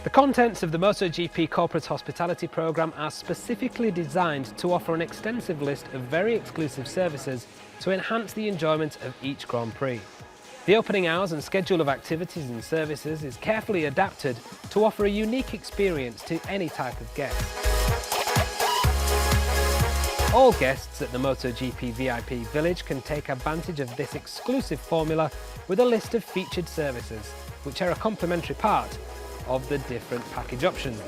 The contents of the MotoGP Corporate Hospitality Programme are specifically designed to offer an extensive list of very exclusive services to enhance the enjoyment of each Grand Prix. The opening hours and schedule of activities and services is carefully adapted to offer a unique experience to any type of guest. All guests at the MotoGP VIP Village can take advantage of this exclusive formula with a list of featured services, which are a complementary part of the different package options.